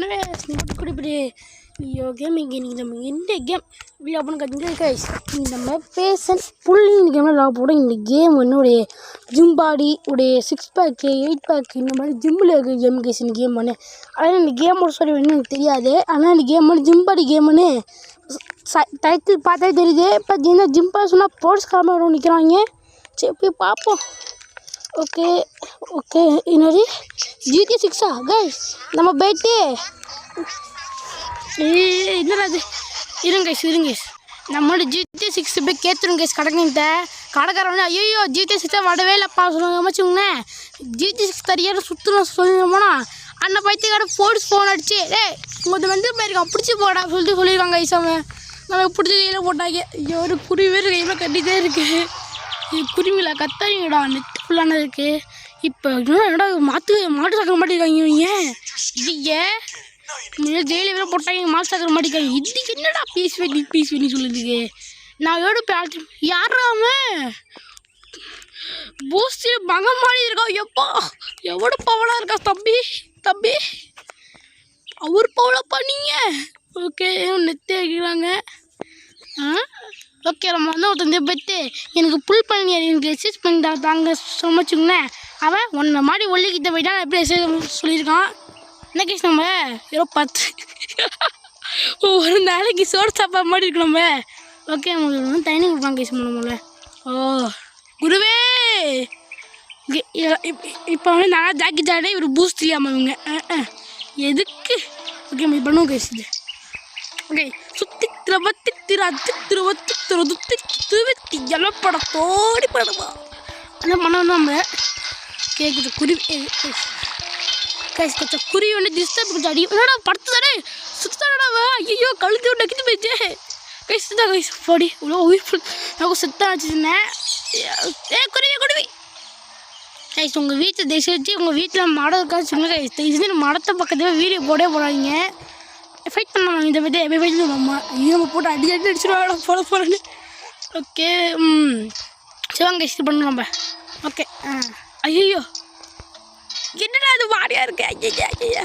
பண்ணவே இப்படி ஐயோ கேம் இன்றைக்கி நம்ம இந்த கேம் இப்படி அப்படின்னு பார்த்தீங்கன்னா கைஸ் நம்ம பேசன் புள்ளி இந்த கேமில் லாக் போட இந்த கேம் வந்து உடைய ஜிம் பாடி உடைய 6 பேக்கு 8 பேக்கு இந்த மாதிரி ஜிம்மில் இருக்கிற கேம் கைஸ் இந்த கேம் பண்ணு. ஆனால் இந்த கேமோட சொல்லி வந்து எனக்கு தெரியாது. ஆனால் இந்த கேம் வந்து ஜிம் பாடி கேமுன்னு டைட்டில் பார்த்தே தெரியுது. பார்த்தீங்கன்னா ஜிம் பாடி சொன்னால் போர்ட்ஸ் காரணம் நிற்கிறாங்க. சரி போய் பார்ப்போம். ஓகே ஓகே என்னது GTA 6 கைஸ் நம்ம போயிட்டு என்னடா அது இருங்க கைஸ் நம்மளோட GTA 6 போய் கேத்துருங்க கைஸ் கடைக்கிட்ட கடைக்காரன் வந்து ஐயோ GTA 6 வரவே இல்லைப்பா சொல்லுங்க வச்சுக்கோங்களேன். GTA 6 தரியார சுற்றுலாம் சொல்லிடுமோனா அண்ணா பைத்தியக்கார ஃபோன் அடிச்சு உங்கள் வந்து போயிருக்கான் பிடிச்சி போடா சொல்லியிருக்காங்க கைஸ். அவன் நம்ம பிடிச்சி கையில் போட்டாங்க. ஐயோ ஒரு குருவி கையில் கட்டிகிட்டே இருக்கு. குருவில கத்தாரிங்கடா நெட்டு ஃபுல்லான இருக்குது. இப்போ என்னடா மாட்டு சாக்கிற மாட்டிருக்காங்க இவங்க. இல்லையே ஜெயில வேற போட்டாங்க மாட்டு சாக்கிற மாட்டிருக்காங்க. இதுக்கு என்னடா பீஸ் பண்ணி சொல்லுதுக்கு நான் போய் யாராம பூஸ்டில் பங்க மாதிரி இருக்கா. எப்பா எவ்வளோ பவனாக இருக்கா தம்பி அவர் பவளப்பா நீங்கள். ஓகே நெத்தே வைக்கிறாங்க. ஓகே நம்ம வந்து ஒருத்தன் போய்ட்டு எனக்கு புல் பண்ணி எனக்கு எக்ஸசைஸ் பண்ணி தாங்க சமைச்சுங்களேன். அவன் ஒன்றை மாதிரி ஒல்லிக்கிட்ட போயிட்டா நான் எப்படி எக்ஸசைஸ் சொல்லியிருக்கான். என்ன கேஸ் நம்ம ஏதோ 10 ஒரு நாளைக்கு சோறு சாப்பாடு மாதிரி இருக்கு நம்ம. ஓகே நம்மளுக்கு வந்து டைனிங் கொடுப்பாங்க கேஸ் நம்மள. ஓ குருவே இப்போ வந்து நான் ஜாக்கி ஜாடே இவர் பூஸ்ட் இல்லாமல் இவங்க எதுக்கு. ஓகே நம்ம பண்ணுவோம் கேஸ் இது. ஓகே சுற்றி எல்லாம் படத்தோடி படமா என்ன பண்ணணும் நம்ம கேட்குது. குருவி கைஸ் கொஞ்சம் குருவி வந்து டிஸ்டர்ப் கொஞ்சம் அடி என்னடா படுத்து தானே சுத்தாடாவா. ஐயோ கழுத்து நக்கிட்டு போயிடுச்சு கைஸ் தான் கைஸ் போடி இவ்வளோ உயிர் நான் சுத்தம் வச்சுருந்தேன். குருவி கைஸ் உங்கள் வீட்டில் தேசிச்சு உங்கள் வீட்டில் மடம் இருக்கான்னு சொல்லுங்கள் கைஸ். இது மடத்தை பக்கத்தில் வீடியோ போடாதீங்க. ஃபைட் பண்ணலாம் இதை பற்றி எப்போ ஃபைட் பண்ணுவோம்மா நம்ம போட்டு அடிச்சுடுவாங்க போகிறேன்னு. ஓகே சிவங்க இது பண்ணணும் நம்ம. ஓகே ஐயோ என்னடா அது வாடியாக இருக்கு. ஐயா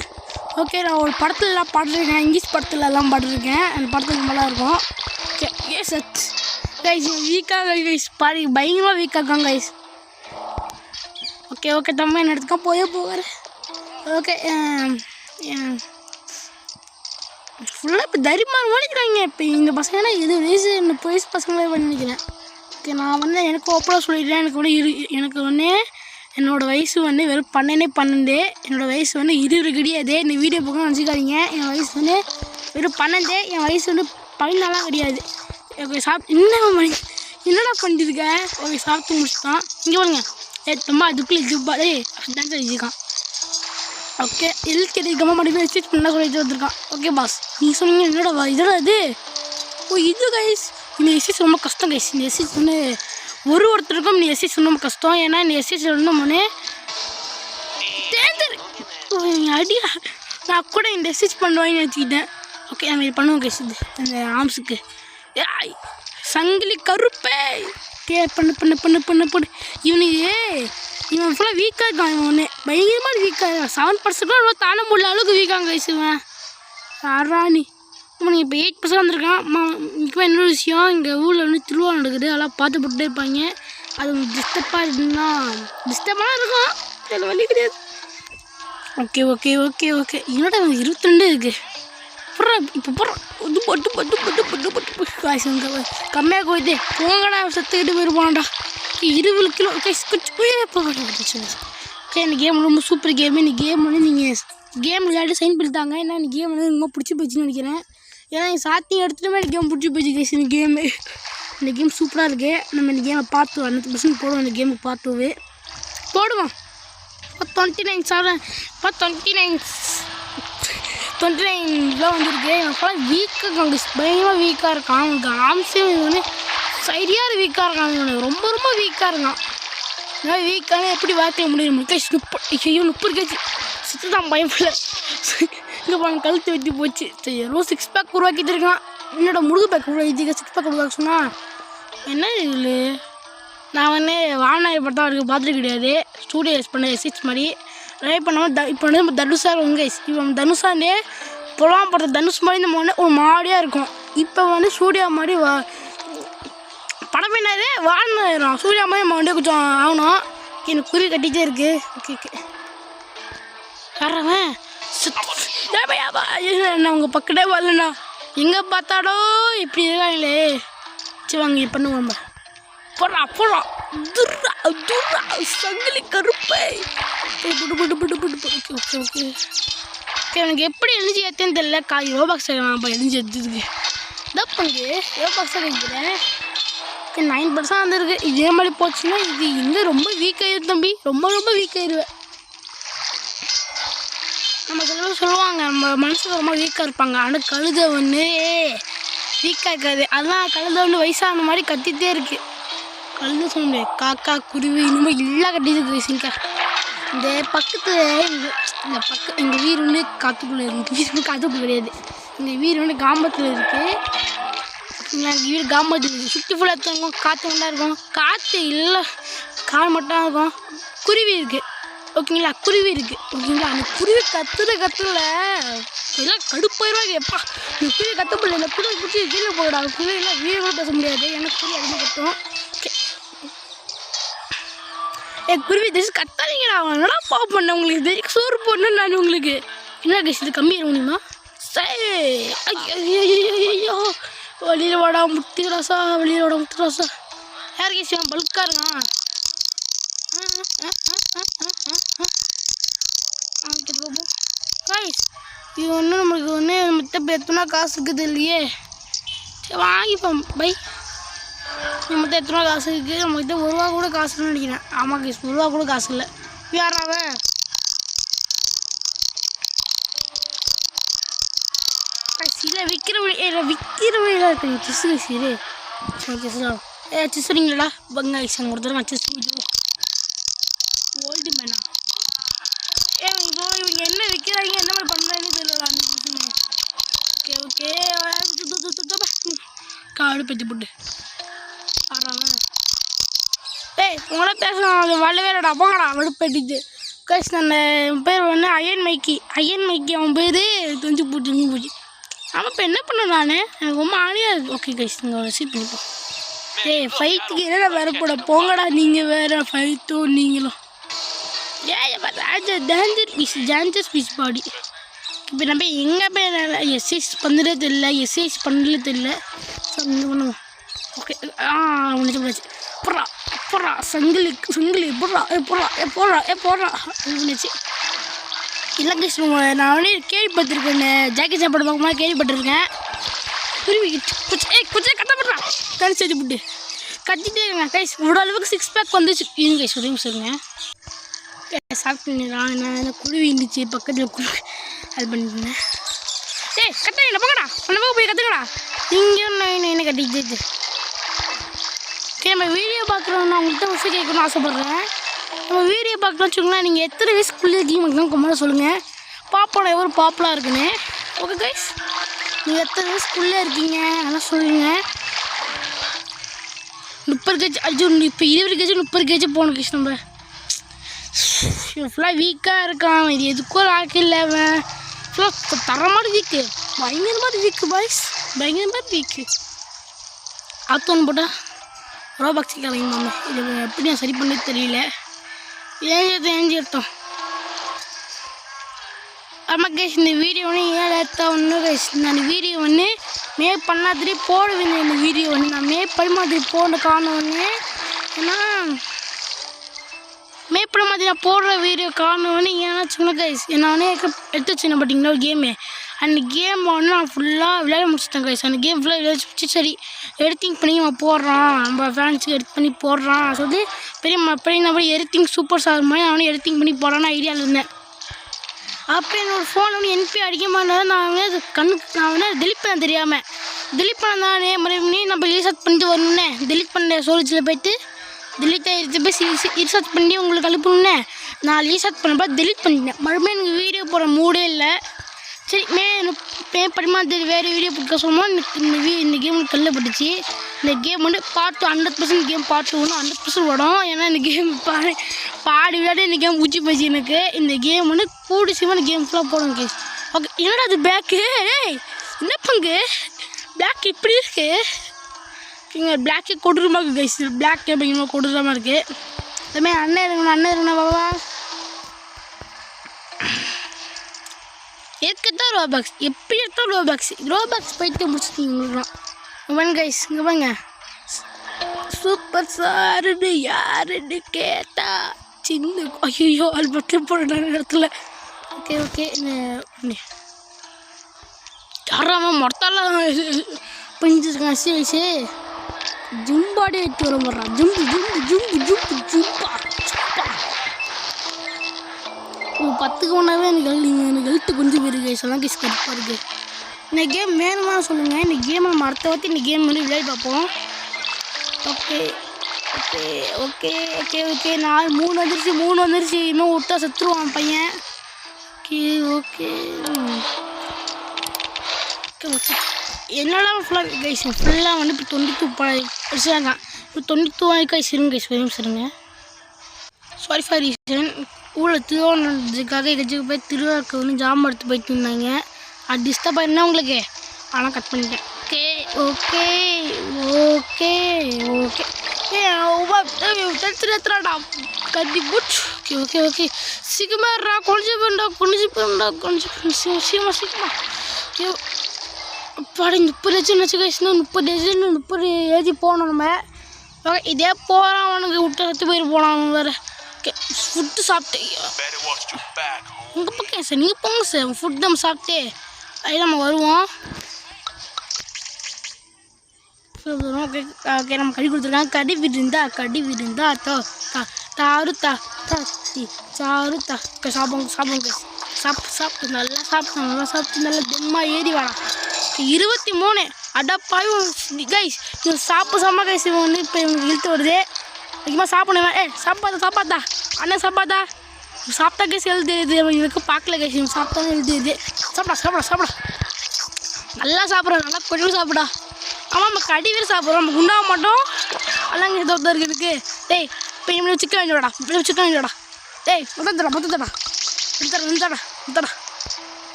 ஓகே நான் ஒரு படத்துலலாம் பாடிருக்கேன். இங்கிலீஷ் படத்துலலாம் பாடிருக்கேன். அந்த படத்துக்கு நல்லா இருக்கும். ஓகே ஏஸ் கைஸ் வீக்காக கைஸ் பாடி பயங்கரமாக வீக்காக இருக்காங்க கைஸ். ஓகே தம்பி என்ன எடுத்துக்கா போவார். ஓகே ஃபுல்லாக இப்போ தைரியமாக பண்ணிக்கிறாங்க. இப்போ இந்த பசங்கன்னா இது வயசு பசங்களே பண்ணிக்கிறேன். ஓகே நான் வந்து எனக்கு ஓப்பனாக சொல்லிடுறேன். எனக்கு வந்து என்னோடய வயசு வந்து வெறும் 12 என்னோடய வயசு வந்து 20 கிடையாது. இந்த வீடியோ பக்கம் நினச்சிக்காதீங்க. என் வயசு வந்து வெறும் 12. என் வயசு வந்து 14 கிடையாது. ஓகே என்னடா பண்ணிட்டுருக்கேன். ஓகே சாப்பிட்டு முடிச்சுட்டான். இங்கே பாருங்க ஏத்தம்மா அதுக்குள்ளே இதுப்பாரு அப்படிதான் சொல்லியிருக்கான். ஓகே எல்கேடி கம்மா மாடி போய் எக்ஸசைஸ் பண்ண சொல்லிட்டு வந்திருக்கான். ஓகே பாஸ் நீங்கள் சொன்னீங்க என்னடா இதோட இது இது கைஸ் இந்த எக்ஸசைஸ் ரொம்ப கஷ்டம் கைஸ். இந்த எக்ஸசைஸ் வந்து ஒருத்தருக்கும் இந்த எக்ஸசைஸ் ரொம்ப கஷ்டம். ஏன்னா இந்த எக்ஸசைஸ் வந்து மனே அடியா நான் கூட இந்த எக்ஸசைஸ் பண்ணுவாங்கன்னு வச்சுக்கிட்டேன். ஓகே நம்ம இது பண்ணுவோம் கைஸ். இது அந்த ஆம்ஸுக்கு சங்கிலி கருப்பே பண்ணு இவன் ஃபுல்லாக வீக்காக இருக்கான். இவன் ஒன்று பயங்கரமாக வீக்காக இருக்கான். 7% ரொம்ப தாழ முடியல அளவுக்கு வீக்காங்க கைசுவேன். யாராணி நீங்கள் இப்போ 8% வந்திருக்கான். முக்கியமாக இன்னொரு விஷயம் இங்கே ஊரில் வந்து திருவிழா நடக்குது. அதெல்லாம் பார்த்து போட்டுட்டே இருப்பாங்க. அது டிஸ்டர்பாக இருக்குன்னா டிஸ்டர்பாக இருக்கும். அதில் வழி கிடையாது. ஓகே என்னடா 22 இருக்குது இப்போ போடுறோம் கம்மியாக போயிட்டு போங்கடா சத்துக்கிட்டு போயிருப்பான்டா. 20 கிலோ கைஸ் ஓகே இந்த கேம் ரொம்ப சூப்பர் கேம். இந்த கேம் வந்து நீங்கள் கேம் விளையாடி சைன் பண்ணிட்டாங்க. ஏன்னா இந்த கேம் வந்து ரொம்ப பிடிச்சி போச்சுன்னு நினைக்கிறேன். ஏன்னா நீங்கள் சாத்தியம் எடுத்துகிட்டுமே இந்த கேம் பிடிச்சி போச்சு கைஸ். இந்த கேம் சூப்பராக இருக்குது. நம்ம இந்த கேமை பார்த்து 100% போடுவோம். இந்த கேமுக்கு பார்த்துவே போடுவோம். இப்போ 29 வந்துருக்கு. எனக்கு வீக்காக இருக்காங்க பயங்கரமாக வீக்காக இருக்கான். அவனுக்கு ஆம்ஸே வந்து சரியாக வீக்காக இருக்கான். இவனுக்கு ரொம்ப வீக்காக இருக்கான். ஏன்னா வீக்கான எப்படி வார்த்தைய முடியும். கைஸ் 30 கேஜி சுற்றி தான் பயமில்லை. இங்கே அவன் கழுத்து வெட்டி போச்சு. சரி ஏதோ 6 பேக் உருவாக்கிட்டு இருக்கான். என்னோட முருகு பேக் உருவாக்கி 6 பேக் உருவாக்க சொன்னால் என்ன இதில் நான் வந்து வானாய் படத்தான் இருக்குது பார்த்துட்டு கிடையாது. ஸ்டூடியோ யூஸ் பண்ண எக்ஸசைஸ் மாதிரி ட்ரை பண்ணாமல் இப்போ வந்து நம்ம தனுஷாக இருக்கும் கைஸ். இப்போ நம்ம தனுஷாண்டே பொலாம் படத்தை தனுஷ் மாதிரி நம்ம வந்து ஒரு மாதிரியாக இருக்கும். இப்போ வந்து சூர்யா மாதிரி படம் பின்னாதே வாழ்ந்துடும். சூர்யா மாதிரி நம்ம வந்து கொஞ்சம் ஆகணும். எனக்கு குருவி கட்டிகிட்டே இருக்குது. ஓகே ஓகே யாரவன் நான் உங்கள் பக்கத்தே வரலண்ணா. எங்கே பார்த்தாடோ இப்படி இருக்காங்களே. சரி வாங்க இது பண்ணுவோம். நம்ம போடுறா துர்ரா துர்ரா சங்கிலி கருப்பை. ஓகே ஓகே ஓகே ஓகே எனக்கு எப்படி எழுஞ்சி ஏற்றேன்னு தெரியல. ரோபாக்ஸ் நான் எழுஞ்சி எடுத்ததுக்கு இதான் பண்ணு ரோபாக்ஸாக வைக்கிறேன். 9% வந்துருக்கு. இதே மாதிரி போச்சுன்னா இது எங்கே ரொம்ப வீக் ஆயிடும் தம்பி. ரொம்ப ரொம்ப வீக் ஆயிடுவேன். நம்ம சில பேர் சொல்லுவாங்க நம்ம மனசுக்கு ரொம்ப வீக்காக இருப்பாங்க. ஆனால் கழுதை ஒன்று வீக்காக இருக்காது. அதெல்லாம் கழுதை ஒன்று வயசான மாதிரி கத்திகிட்டே இருக்குது. கழுதை சொல்ல முடியாது. காக்கா குருவி இனிமேல் எல்லாம் கட்டிட்டு சிங்கா. இந்த பக்கத்தில் எங்கள் வீடு ஒன்று காத்துக்குள்ளே இருக்குது. வீடு ஒன்று காத்துக்குள்ளே கிடையாது. எங்கள் வீடு ஒன்று காம்பத்தில் இருக்குது. எங்கள் வீடு காம்பத்தில் இருக்குது. சுற்றி ஃபுல்லாக இருக்கும். காற்று ஒன்றா இருக்கும். காற்று இல்லை கால் மட்டும் இருக்கும். குருவி இருக்குது ஓகேங்களா. குருவி இருக்குது ஓகேங்களா. அந்த குருவி கத்துல எல்லாம் கடுப்பாயிருவாங்க. எப்பா இந்த குருவி கத்தப்படல. இந்த குருவி பிடிச்சி கீழே போயிடாது. குருவியெல்லாம் வீடு கூட பேச முடியாது. எனக்கு குருவி அதிகமாக கட்டும். குருவி தெரிஞ்சு கத்தாதீங்கடா. என்னடா பாவம் பண்ண உங்களுக்கு தெரியும். சோறு போடணும் நான் உங்களுக்கு என்ன கேஸ் இது கம்மியாக முடியுமா. சரி ஐயோ வெளியில் வாடா முத்துக்கிறாசா. வெளியில் வாடா முத்துக்கிறாசா. யார் கேஸ் அவன் பல்காக இருக்கான். இது ஒன்றும் நம்மளுக்கு ஒன்று மித்த எத்தனை காசு இருக்குது இல்லையே. சரி வாங்கிப்போம் பை. மொத்தம் எத்தனை காசு இருக்குது. நம்மகிட்ட 1 ரூபா கூட காசு இல்லைன்னு நினைக்கிறேன். ஆமாம் கேஸ் 1 ரூபா கூட காசு இல்லை. யாராவ சில விற்கிற வழியெல்லாம் இருக்குது. சிஸ்ஸு சரி சிஸ்ஸுலாம் சிஸ் வரீங்களாடா. பங்க எக்ஸாம் கொடுத்துருங்க. சிஸ் ஓல்டு மேனா இப்போ இவங்க என்ன விற்கிறாங்க என்ன மாதிரி பண்ணுறாங்கன்னு தெரியல. ஓகே ஓகே காடு பற்றி போட்டு ஆறாங்க. உங்களோட பேச வளவேடா போங்கடா வெடுப்பட்டிட்டு கேஸ். அந்த பேர் வந்து அயன் மைக்கி அவன் பேர் தொஞ்சு போச்சு. அவன் இப்போ என்ன பண்ண நான் எனக்கு ரொம்ப ஆணியாக இருக்குது. ஓகே கைஸ் நீங்கள் ரிசீவ் பண்ணிப்போம். ஃபைட்டுக்கு என்னடா வேறு போட போங்கடா. நீங்கள் வேறு ஃபைட்டும் நீங்களும் டேஞ்சர் பீஸ் பாடி. இப்போ நம்ம எங்கே போய் எஸ்ஐஸ் பண்ணுறதே தெரியல. எஸ்ஐஸ் பண்ணலே தெரியல. ஸோ இந்த பண்ணுவோம். ஓகே ஒன்று போடாச்சு. போடுறா சங்கிலி போடுறா பண்ணிச்சு. இல்லை கைஸ் நான் வந்து கேள்விப்பட்டிருக்கேன். ஜாக்கி சாப்பாடு பார்க்கும்போது கேள்விப்பட்டிருக்கேன். குருவி குச்சே கட்டப்படுறான். தனி செஞ்சு போட்டு கட்டிகிட்டே இருங்க கைஸ். ஓரளவுக்கு 6 பேக் வந்துச்சு. இருங்க கைஸ் உதவி சொல்லுங்க. சாப்பிட்டுறான். நான் குருவி இருந்துச்சு பக்கத்தில் குருவி அது பண்ணிருந்தேன். கட்டுறீங்களா போங்கடா. அந்த பக்கம் போய் கற்றுக்கடா. இங்கே என்ன கட்டிக்கிட்டு. ஓகே நம்ம வீடியோ பார்க்குறோம். நான் உங்கள்கிட்ட விஷயம் கேட்கணும்னு ஆசைப்பட்றேன். நம்ம வீடியோ பார்க்கணும்னு வச்சுக்கோங்களேன். நீங்கள் எத்தனை வயசுக்குள்ளே கேம் வைக்கணும் கம்மியாக சொல்லுங்கள். பாப்போட எவ்வளோ பாப்புலாக இருக்குன்னு. ஓகே கைஸ் நீங்கள் எத்தனை வயசுக்குள்ளே இருக்கீங்க அதெல்லாம் சொல்லுங்கள். 30 கேஜி அஜு இப்போ 20 கேஜி 30 கேஜி போகணும் கைஸ். நம்ம ஃபுல்லாக வீக்காக இருக்கான். இது எதுக்கும் ராக்கு இல்லை. அவன் ஃபுல்லாக தரமான வீக்கு. பயங்கரமாக வீக்கு பாய்ஸ். பயங்கரமாக வீக்கு. ஆத்தோன்னு போட்டால் ரோபாக்ஸி கலைங்க. இது எப்படி நான் சரி பண்ணது தெரியல. ஏஞ்சி எடுத்தோம். ஆமாம் கைஸ் இந்த வீடியோ ஒன்று ஏன் எடுத்தா ஒன்று கைஸ். நான் வீடியோ ஒன்று மே பண்ணாதிரி போடுவேன். இந்த வீடியோ ஒன்று நான் மே பண்ண மாதிரி போட காணும் ஒன்று. ஏன்னா மே பண்ண மாதிரி நான் போடுற வீடியோ காணும் ஒன்று. ஏன்னா சின்ன கைஸ் நான் எடுத்து வச்சுருந்தேன் பார்த்தீங்களா ஒரு கேமு. அந்த கேம் வந்து நான் ஃபுல்லாக விளையாட முடிச்சிட்டேன் கைஸ். அந்த கேம் ஃபுல்லாக விளையாட முடிச்சு சரி எடிட்டிங் பண்ணி நம்ம போடுறான். நம்ம ஃபேன்ஸுக்கு எடிட் பண்ணி போடுறான் சொல்லி பெரிய நம்ம எடிட்டிங் சூப்பர் ஸ்டார் மாதிரி நான் எடிட்டிங் பண்ணி போடலான்னு ஐடியாவில் இருந்தேன். அப்போ என்னோடய ஃபோன் வந்து என்பி அடிக்க மாட்டேன். நான் வந்து நான் வந்து டெலிட் பண்ண தெரியாமல் டெலிட் பண்ண தானே மறுபடியும் நம்ம ரீசார்ஜ் பண்ணிட்டு வரணுன்னே டெலிட் பண்ண ஸ்டோரேஜில் போய்ட்டு டெலிட் ஆகிடுச்சு போய் ரீசார்ஜ் பண்ணி உங்களுக்கு அனுப்பணுன்னே நான் ரீசார்ஜ் பண்ணப்போ டெலிட் பண்ணிட்டேன். மறுபடியும் எனக்கு வீடியோ போட மூடே இல்லை. சரி மே படிமா வேறு வீடியோ போட்டு சொல்லும்போது இந்த கேம் தள்ளப்பட்டுச்சு. இந்த கேம் வந்து பார்ட் 100% கேம் பார்ட் 1 100% வரும். ஏன்னா இந்த கேம் பாடி விளையாடி இந்த கேம் ஊச்சி போச்சு எனக்கு. இந்த கேம் வந்து கூடி சீமான கேம் ஃபுல்லாக போடுங்க கைஸ். ஓகே என்னடா அது பேக்கு? ஏய் என்ன பங்கு பிளாக் இப்படி இருக்கு? ஓகேங்க பிளாக்கே கொடூரமாக இருக்குது கைஸ். பிளாக் பயங்கரமாக கொடூரமாக இருக்குது. அதுமாதிரி அண்ணன் இருக்குண்ணா பாபா. தான் ரோபாக்ஸ் எப்படி எடுத்தாலும் ரோபாக்ஸ் போயிட்டு முடிச்சுட்டீங்க உங்களுக்குலாம். இவன் கைஸ் இங்கே பாங்க. சூப்பர் சாருன்னு யாருன்னு கேட்டா சின்ன ஐயோ அது பற்றி போட இடத்துல. ஓகே யாராம மொத்தெல்லாம் பிஞ்சிருக்கான் வயசு ஜும்பாடி எடுத்து வர போடுறான். ஜும்பா 10க்கு ஒன்றாவே எனக்கு ஹெல்த்து கொஞ்சம் பேருக்கு கைஸ். எல்லாம் கைஸ் கரெக்டாக இருக்குது. இந்த கேம் வேணுமா சொல்லுங்கள். இந்த கேமை நம்ம அடுத்த வாட்டி இந்த கேம் வந்து விளையாடி பார்ப்போம். ஓகே 3 வந்துருச்சு. இன்னும் விட்டா செத்துருவான் பையன். ஓகே என்னடா ஃபுல்லாக கைஸ் ஃபுல்லாக வந்து இப்போ 92 படிச்சுதாங்க. இப்போ 92 கைஸ் இருங்க கைஸ் வரையும் சரிங்க. சாரி ஃபார் ரீசன் ஊரில் திருவாரூரத்துக்காக எதாச்சும் போய் திருவாரூருக்கு வந்து ஜாம் எடுத்து போயிட்டு இருந்தாங்க. அது டிஸ்டர்ப் ஆயிருந்தா உங்களுக்கு. ஆனால் கட் பண்ணிட்டேன். ஓகே தெரிஞ்சுடாடா கட்டி புச். ஓகே சீக்கிரமாடா கொஞ்சம் சீக்கிரமா பாடி 30 ஏஜ் வச்சுன்னா 30 ஏஜ் போனோம் நம்ம. ஓகே இதே போகிறான் அவனுக்கு விட்டு எடுத்து போயிட்டு போனான் வேறு. ஓகே ஃபுட்டு சாப்பிட்டேன் உங்கள் பக்கம் சார் நீங்கள் போங்க சார். ஃபுட் நம்ம சாப்பிட்டே அது நம்ம வருவோம். ஓகே நம்ம கடி கொடுத்துருக்காங்க. கடி விருந்தா தாரு சாப்பிடுங்க சாப்பிட்டு நல்லா சாப்பிட்டு நல்லா தெம்மா ஏறி வாடா. 23 அடப்பாயும் கைஸ் இவன் சாப்பிடாம கைஸ் இவன் வந்து இப்போ இவனுக்கு இழுத்து வருது. அதிகமாக சாப்பிடுவேன். சாப்பாதா அண்ணன் சாப்பாதா சாப்பிட்டா கைஸ் எழுதுது. இதுக்கு பார்க்கல கைஸ் இவன் சாப்பிட்டா எழுதுது. சாப்பிடா நல்லா சாப்பிட்றான். நல்லா கொஞ்சம் சாப்பிடா. ஆமாம் நம்ம கடி வேறு சாப்பிட்றோம். நம்ம குண்டாக மாட்டோம். அல்லாங்க தோற்று இருக்குது. டேய் இப்போ இவனுக்கு சிக்கன் வாங்கிடா. டேய் மொத்தத்தடா கொடுத்தான்.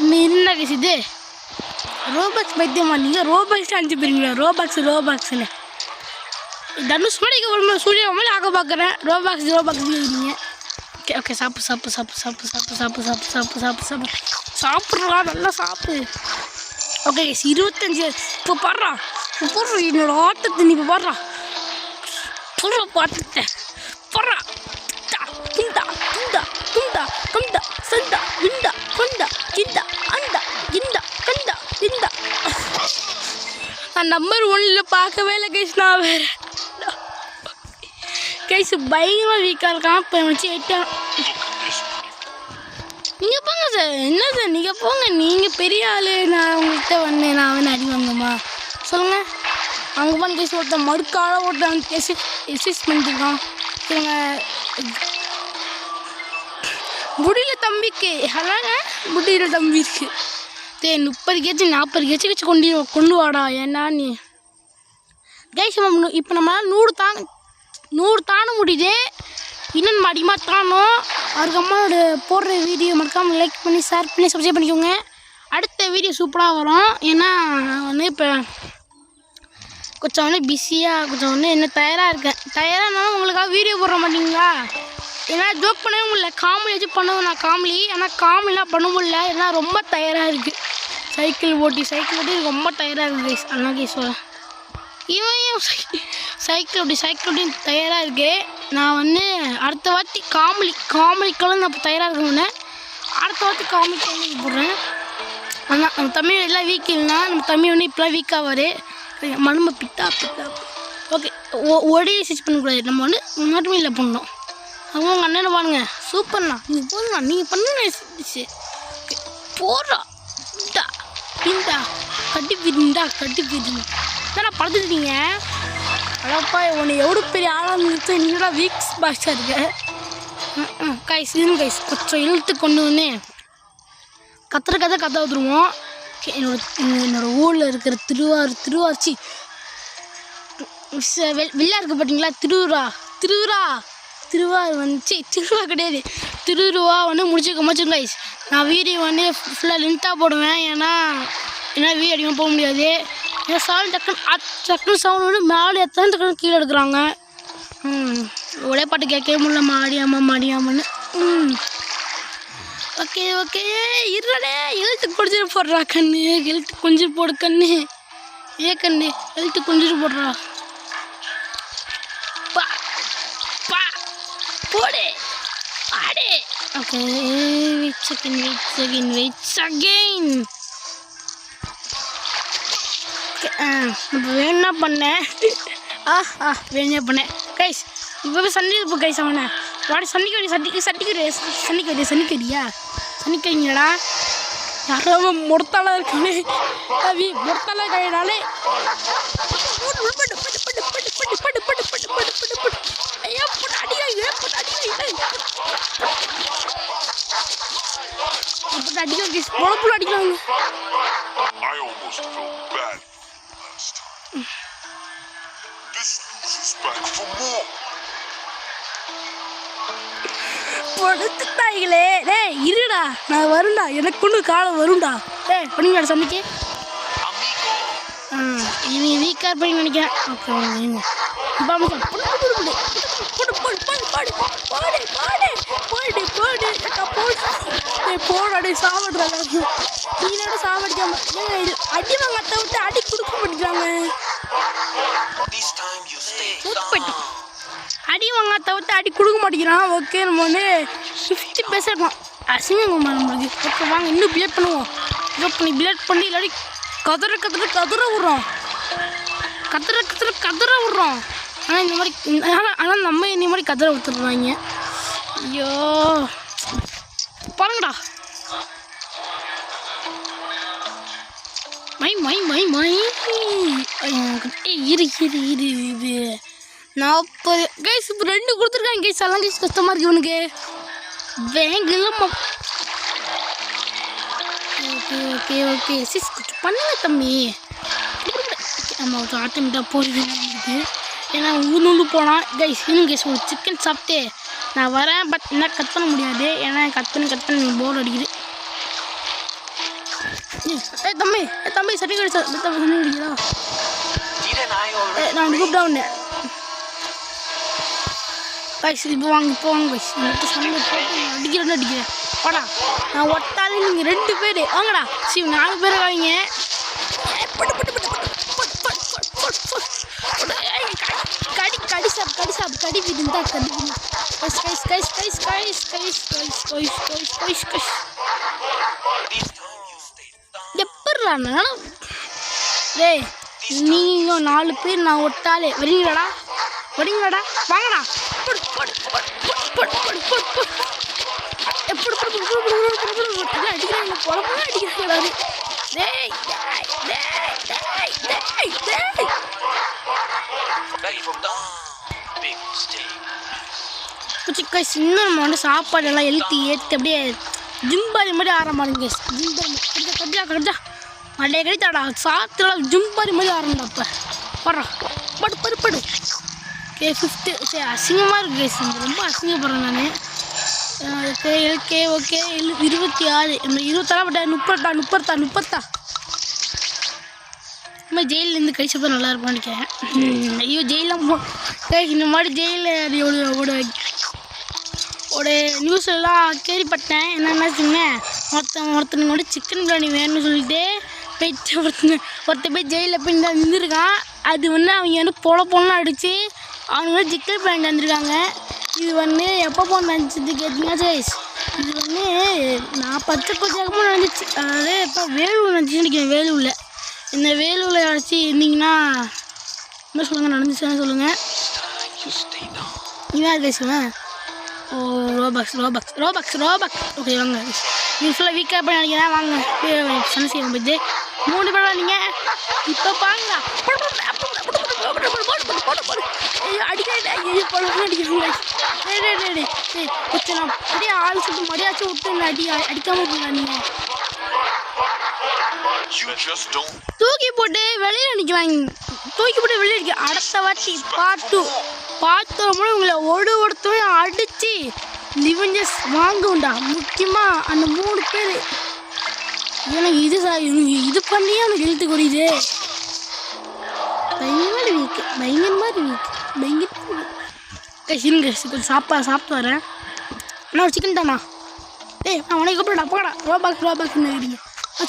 இன்னும் என்ன கேஸ் இது ரோபாக்ஸ் பைத்தியமா? நீங்கள் ரோபாக்ஸ் அஞ்சு போயிருங்களா? ரோபாக்ஸ்னு தனுஷ் மணிக்கு ஒரு சூரிய மாதிரி ஆக பார்க்குறேன். ரோபாக்ஸ் இருக்கீங்க. ஓகே சாப்பிட்றா நல்லா சாப்பிடு. ஓகே கேஸ் 25 இப்போ பாடுறா என்னோட ஆட்டத்தை நீ இப்போ பாடுறா பாட்டுட்டேன் பாடுறா. கம்தா சந்தா விண்டா கொண்டா கிண்டா அண்டா கிண்டா கண்டா கிண்டா. நான் நம்பர் 1ல் பார்க்கவே இல்லை கைஸ். நான் வேறு கைஸ் பயங்கரமாக வீக்காக இருக்கான். இப்போ வச்சு 8 நீங்கள் போங்க சார். என்ன சார் நீங்கள் போங்க. நீங்கள் பெரிய ஆள். நான் உங்கள்கிட்ட வந்தேன். நான் வந்து அடி வாங்கம்மா சொல்லுங்கள். அங்கே போன கைஸ் ஒருத்தன் மறுக்கால ஒருத்தன் எக்ஸசைஸ் பண்ணிட்டுருக்கான். இவங்க முடியல தம்பிக்கு அதாங்க முடியல தம்பிக்கு. 30 கேஜி 40 கேஜி வச்சு கொண்டு வாடா. ஏன்னா நீ கைஸ் இப்போ நம்மளால் 100 தான முடியுது. இன்னும் அதிகமாக தானும். அதுக்கம்மாவோட போடுற வீடியோ மறக்காமல் லைக் பண்ணி ஷேர் பண்ணி சப்ஸ்கிரைப் பண்ணிக்கோங்க. அடுத்த வீடியோ சூப்பராக வரும். ஏன்னா வந்து இப்போ கொஞ்சம் வந்து பிஸியாக கொஞ்சம் வந்து என்ன தயாராக இருக்கேன். தயாராகனாலும் உங்களுக்காக வீடியோ போட மாட்டீங்களா? ஏன்னா ஜோக் பண்ணவே முடியல. காமெடி வச்சு பண்ணுவேன் நான் காமெடி. ஆனால் காமெடிலாம் பண்ண முடியல. ஏன்னா ரொம்ப டயராக இருக்குது. சைக்கிள் ஓட்டி ரொம்ப டயராக இருக்குது கைஸ். அண்ணா கைஸ் இவன் சைக்கிள் ஓட்டி தயாராக இருக்குது. நான் வந்து அடுத்த வாட்டி காமெடிக்கெல்லாம் நான் இப்போ தயாராக இருக்கேன்னு அடுத்த வாட்டி காமெடி போடுறேன். ஆனால் நம்ம தமிழ் எல்லாம் வீக் இல்லைனா நம்ம தமிழ் வந்து இப்போலாம் வீக்காக வரும். மனும பிட்டா ஓகே ஒரே ஸ்டிச் பண்ணக்கூடாது. நம்ம வந்து மட்டுமே இல்லை பண்ணணும். அவங்க உங்கள் அண்ணனை பாருங்க சூப்பர்ண்ணா. நீங்கள் போதுண்ணா நீங்கள் பண்ணுச்சு போடுறா பிண்டா கட்டி பிரிண்டா நான் படுத்துட்டீங்க. அடப்பா உன்னை எவ்வளோ பெரிய ஆளாக இருந்துச்சு. நீங்களா வீக்ஸ் பாக்ஸாக இருக்கு. கைஸ் கொஞ்சம் இழுத்து கொண்டு வந்து கத்த வந்துடுவோம். என்னோட ஊரில் இருக்கிற திருவாச்சி வெளில இருக்குது பார்த்தீங்களா? திருவுரா திருவா வந்துச்சு திருவா கிடையாது திருவா வந்து முடிச்சுக்க கைஸ். நான் வீடியோ வந்து ஃபுல்லாக லென்த்தாக போடுவேன். ஏன்னா வீடியோ அதிகமாக போக முடியாது. ஏன்னா சவுண்ட் டக்குன்னு சவுண்ட் வந்து மேலே எத்தனை டக்குன்னு கீழே எடுக்கிறாங்க. ஒரே பாட்டு கேட்கவே முடியல மாடியாமன்னு. ஓகே ஓகே இருடே எழுத்து கொஞ்சம் போடுறா கண்ணு எழுத்து கொஞ்சம் போடு கண்ணு கண்ணு எழுத்து கொஞ்சம் போடுறா போடு ஆடு. ஓகே வெயிட் செகண்ட் இப்போ வேணா பண்ணேன் வேணா பண்ணேன் கைஸ். இப்போ சண்டிப்போ கைஸ் அவனை வாடி சன்னிக்கறிங்கடா யாரோ முடத்தால இருக்கானே முடத்தால கையினாலே அடிக்கிறாங்க. படுத்துட்டாங்களே டேய் இருடா நான் வருண்டா எனக்கு ஒன்று காலம் வருண்டா. பண்ணிங்கடா சமைக்க நீ வீக்காக பண்ணி நினைக்கிறேன். ஓகே போடாடே சாப்பிட்றாங்க நீனோட சாப்பிடிக்காம அடி வாங்கத்தை விட்டு அடி கொடுக்க மாட்டேங்கிறாங்க. அடி வாங்காத விட்டு அடி கொடுக்க மாட்டேங்கிறான். ஓகே நம்ம வந்து 50% அசிங்கமா நம்மளுக்கு. ஓகே வாங்க இன்னும் பிளேட் பண்ணுவோம். பிளேட் பண்ணி இல்லாட்டி கதற விட்றோம் கதற விட்றோம். ஆனால் இந்த மாதிரி ஆனால் நம்ம இந்த மாதிரி கதற விட்டுடுறாங்க. ஐயோ பாருங்கடா மை மை மை மை இரு 40 கைஸ். இப்போ 2 கொடுத்துருக்காங்க கைஸ். எல்லாம் கைஸ் கஷ்டமாக இருக்கு இவனுக்கு வேங்கலாம். ஓகே சிஸ் கொஞ்சம் பண்ணுங்க தம்பி. நம்ம ஆட்டோமேட்டாக போயிருக்கு. ஏன்னா ஊனு போனால் கைஸ் இன்னும் கைஸ் ஒரு சிக்கன் சாப்பிட்டு நான் வரேன். பட் என்ன கட் பண்ண முடியாது. ஏன்னா கட் பண்ணி போர் அடிக்குது. தம்பி சட்டி அடிக்கிறா நான் கூப்பிட்டா உண்டு கைஸ். இப்போ வாங்க கைஸ் அடிக்கிறேன் வாடா. நான் ஒட்டாலே நீங்கள் 2 பேர் வாங்கடா. 4 பேர் வாங்க. கடி விடுந்தா எப்படா டேய் நீங்கள் 4 பேர் நான் ஒட்டாலே வரீங்களாடா வாங்கடா. அடிக்கிறாங்க பொழப்பெல்லாம் அடிக்கிறாங்க. கைஸ் இன்னும் நம்ம வந்து சாப்பாடெல்லாம் ஏற்றி அப்படியே ஜிம்பாரி மாதிரி ஆரம்பிங்க. கடிச்சா மண்டைய கடித்தாடா சாத்துலாம் ஜிம்பாரி மாதிரி ஆரம்பிடா. அப்போ படு 50 சரி அசிங்கமாக இருக்குது கைஸ். ரொம்ப அசிங்கப்படுறேன் நான். ஓகே 26 நம்ம 26 30 நம்ம ஜெயிலேருந்து கழிச்சு தான் நல்லா இருக்கும்னு நினைக்கிறேன். ஐயோ ஜெயிலாம் இந்த மாதிரி ஜெயிலில் ஒரு நியூஸ்லாம் கேள்விப்பட்டேன். என்னென்னாச்சுங்க ஒருத்தனுக்கு வந்து சிக்கன் பிரியாணி வேணும்னு சொல்லிட்டு போயிட்டு ஒருத்தன் போய் ஜெயிலில் போய் நின்றுருக்கான். அது வந்து அவங்க வந்து பொழப்பொல்லாம் அடித்து அவங்க வந்து சிக்கன் பிரியாணி தந்துருக்காங்க. இது வந்து எப்போ நினச்சது கேட்டிங்கன்னா ஜெய்ஸ் இது வந்து நான் 10 கொஞ்சமாக நினச்சிச்சு. அதாவது இப்போ வேலூர் நினச்சின்னு நினைக்கிறேன். வேலூரில் இந்த வேலூரில் அழைச்சி இருந்தீங்கன்னா என்ன சொல்லுங்கள் நடந்துச்சுன்னு சொல்லுங்கள். நீதான் பேசுவேன். ஓ ரோபாக்ஸ் ஓகே வாங்க. நீங்கள் ஃபுல்லாக வீக்காக பண்ணி நினைக்கிறேன். வாங்க சண்டை செய்யணும் போயிட்டு 3 பேரா நீங்கள் இப்போ பாருங்களா கொஞ்சம் நான் அப்படியே ஆள் சொல்லிட்டு மடியாச்சும் விட்டு அடிக்காமல் போகலாம். நீங்கள் தூக்கி போட்டு வெளியில் நிற்கிறாங்க. அடுத்த வாட்டி பார்ட் 2 பார்த்தோம்னா உங்களை ஒருத்தவன் அடித்து லிவஞ்சஸ் வாங்குண்டா. முக்கியமாக அந்த 3 பேர் எனக்கு இது பண்ணியே எனக்கு இழுத்து குறையுது. பயங்கரமாக வீக்கு இருங்க கொஞ்சம் சாப்பிட்டு வரேன். அண்ணா ஒரு சிக்கன் தானா? டேய் நான் உனக்கு கூப்பிடா போடா. ரோபாக்ஸ் நினைக்கிறீங்க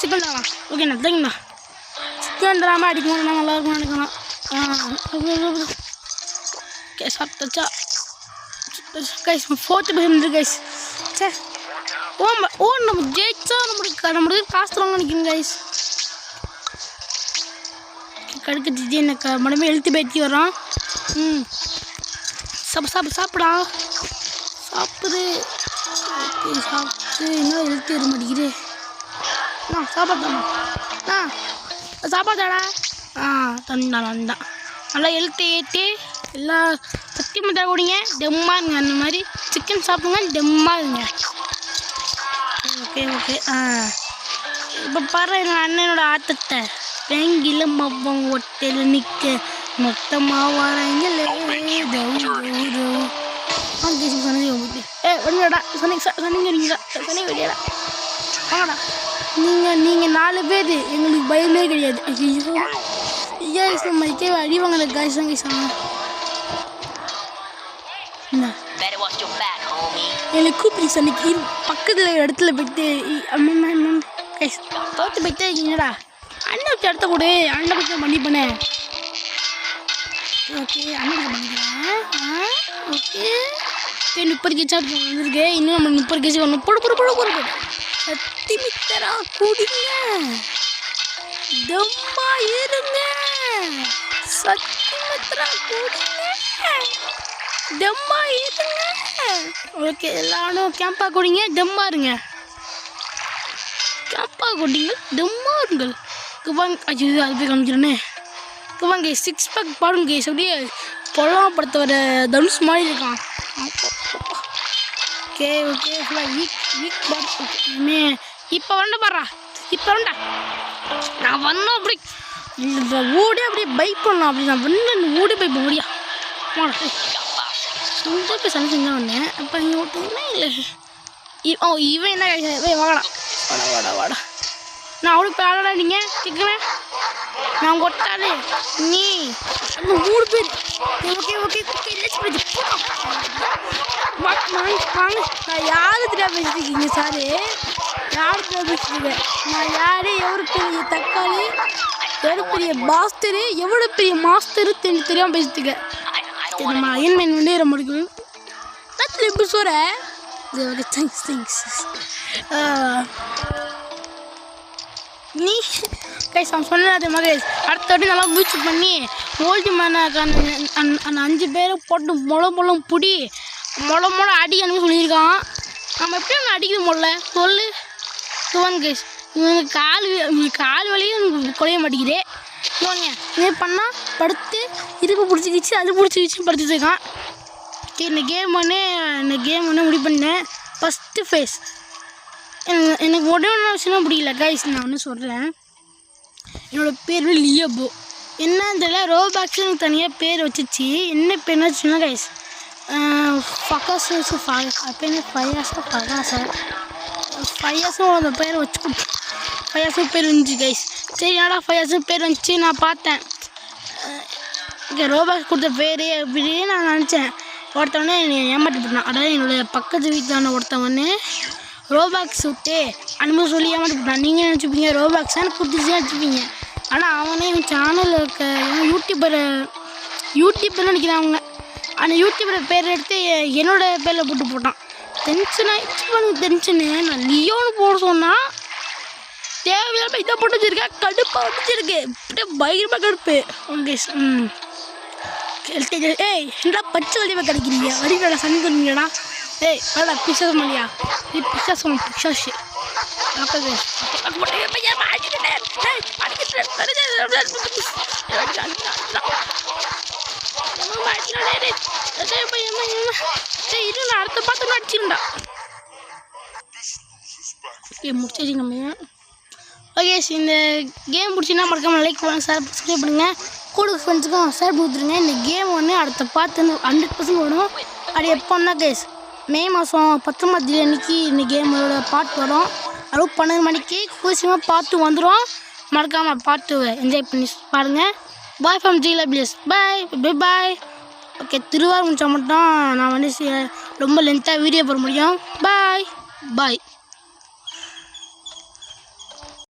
சிக்கன் தானா? ஓகேண்ணா தேங்கண்ணா. சிக்கன் தராமல் அடிக்கணும் நல்லா இருக்கும்னு நினைக்கலாம். ஓகே சாப்பிட்டாச்சா கைஸ்? 4th guys. சே நம்ம ஜெயிச்சா நம்மளுக்கு காசு தரணும்னு நினைக்கிறேன் கைஸ். கடுக்கத்தி எனக்கு மடமே எழுத்து பேத்தி வரோம். சாப்பிடா சாப்பிடு. ஓகே சாப்பிட்டு இன்னும் எழுத்து வர மாட்டேங்குது. சாப்பாடாடா தந்தான் நல்லா எழுத்து ஏற்றி எல்லா சக்தி மத்தா கூடிங்க டெம்மாக இருங்க. அந்த மாதிரி சிக்கன் சாப்பிடுங்க டெம்மாக இருங்க. ஓகே இப்போ பாரு எங்கள் அண்ணனோட ஆட்டத்தை. வேங்கில மவ்வம் ஒட்டையில் நிற்க மொத்தமாக வராங்களே. வெடியாடா சனி வெடியாடா வாங்கடா. நீங்கள் 4 பேர் எங்களுக்கு பயமே கிடையாது. ஐயோ மதிக்கே அடி வாங்கல காய்ஸ் எனக்கு கூப்பிடி சன்னைக்கு பக்கத்தில் இடத்துல போயிட்டு தோற்று போயிட்டே இருக்கீங்கடா. அண்ணன் வச்சு இடத்த கூட அண்ணன் வச்சு பண்ணிப்பேனே. ஓகே அண்ணன் பண்ணிக்கிறேன். ஓகே 30 கேஜி வந்துருக்கு. இன்னும் நம்ம 30 கேஜி வரணும். போடு சத்தி மித்தரா கூடிங்க தம்மா இருங்க. சத்தி மித்தரா கூடிங்க தம்மா இருங்க. ஓகே எல்லாரும் கேம்பா கூடிங்க தம்மா இருங்க. கேம்பா கூட்டிங்க தம்மா இருங்கள். குவாங் அது போய் காமிக்கிறேன்னே. குவாங்க 6 பேக் பாருங்க அப்படியே பொல்லாம் படத்தை வர தனுஷ் மாதிரி இருக்கான். ஓகே ஃபுல்லாக வீக் பாருமே. இப்போ பாடுறா நான் வந்தோம். அப்படி ஓடி அப்படியே பைக் பண்ணலாம். அப்படி நான் வந்து ஓடி பைக் ஓடியா போய் சண்டை செஞ்சா வந்தேன். அப்போ இங்கே ஓட்டுமே இல்லை. இவன் என்ன வாடா நான் அவளுக்கு போய் ஆடா. நீங்கள் கேட்குறேன் நான் கொட்டாலே நீ அந்த 3 பேர். ஓகே வாங்க. நான் யாரு தெரியாம பேசிட்டுருக்கீங்க சாரு? யாரு தெரியாம பேசிட்டுருக்கேன்? நான் யாரு? எவ்வளோ பெரிய தக்காளி, எவ்வளோ பெரிய மாஸ்டரு, எவ்வளோ பெரிய மாஸ்டரு தெரியாமல் பேசிட்டுருக்கேன். நம்ம அயன்மேன் வந்து நம்மளுக்கு எப்படி சொல்ற நீ கைஸ் அவன் சொன்னது மகேஷ். அடுத்த வாட்டி நல்லா முயற்சி பண்ணி ஓல்டு மேனாக்கான அந்த 5 பேரை போட்டு முளம் பிடி முளை அடி எனக்கு சொல்லியிருக்கான். நம்ம எப்படி அவனை அடிக்கிறது முதல்ல சொல்லு சுவன் கைஸ். இவனுக்கு கால் வலியும் குறைய மாட்டேங்குது. இவங்க இதே பண்ணால் படுத்து இருப்பு பிடிச்சிக்கிச்சு அது பிடிச்சிக்கிச்சு படுத்துட்டு இருக்கான். இந்த கேம் ஒன்று முடிவு பண்ணேன். ஃபஸ்ட்டு ஃபேஸ் எனக்கு உடனே விஷயம் பிடிக்கல கைஸ். நான் ஒன்று சொல்கிறேன். என்னோடய பேர் லியோபோ. என்னன்னு தெரியல ரோபாக்ஸ் எனக்கு தனியாக பேர் வச்சிச்சு. என்ன பேர்னு வச்சுன்னா கைஸ் ஃபயாஸும் அந்த பேர் வச்சு கொடுத்து ஃபயாஸும் பேர் வந்துச்சு கைஸ். சரி என்னடா ஃபயாஸும் பேர் வந்துச்சு நான் பார்த்தேன். இங்கே ரோபாக்ஸ் கொடுத்த பேர் அப்படின்னு நான் நினச்சேன். ஒருத்தவனே என்னை ஏமாற்றி போட்டான். அதாவது என்னோடய பக்கத்து வீட்டிலான ஒருத்தவனே ரோபாக்ஸ் விட்டு அனுமதி சொல்லி ஏமாற்றி போட்டான். நீங்கள் நினச்சிப்பீங்க ரோபாக்ஸான்னு கொடுத்துச்சு நினச்சிப்பீங்க. ஆனால் அவனே என் சேனலில் இருக்க யூடியூப்பர் நினைக்கிறான். அவங்க அந்த யூடியூபரை பேர் எடுத்து என்னோடய பேரில் போட்டான். டென்ஷனு நான் லியோன்னு போட சொன்னால் தேவையில்லாமல் இதை போட்டு வச்சுருக்கேன். கடுப்பாக வச்சுருக்கு இப்படியே பயங்கரமாக கடுப்பு. ஓகே ஏய் என்னடா பச்சை வடிவாக கிடைக்கிறீங்க வடிவாடா சனி கொடுங்கடா. ஏய் வேடா பிசாஸ் மணியா பிசாஸ் இது நான் அடுத்த பார்த்து அடிச்சுருந்தா. முடிச்சிங்க. ஓகே இந்த கேம் பிடிச்சின்னா மறக்காமல் லைக் பண்ணுங்கள், சப்ஸ்கிரைப் பண்ணுங்கள். கூட ஃப்ரெண்ட்ஸுக்கும் ஷேர் பண்ணி கொடுத்துருங்க. இந்த கேம் ஒன்று அடுத்த பார்த்து 100% வரும். அது எப்போன்னா கைஸ் மே மாதம் 19 அன்னைக்கு இந்த கேமோட பார்ட் வரும். அதுவும் 12 மணிக்கு கூசியமாக பார்த்து வந்துடும். மறக்காமல் பார்த்து என்ஜாய் பண்ணி பாருங்கள். பாய் ஃப்ரம் ஜிலபிஎஸ். Bye bye bye. Okay, Thiruvarur முடிச்சா மட்டும் நான் வந்து ரொம்ப லென்த்தாக வீடியோ போட முடியும். பாய் பாய்.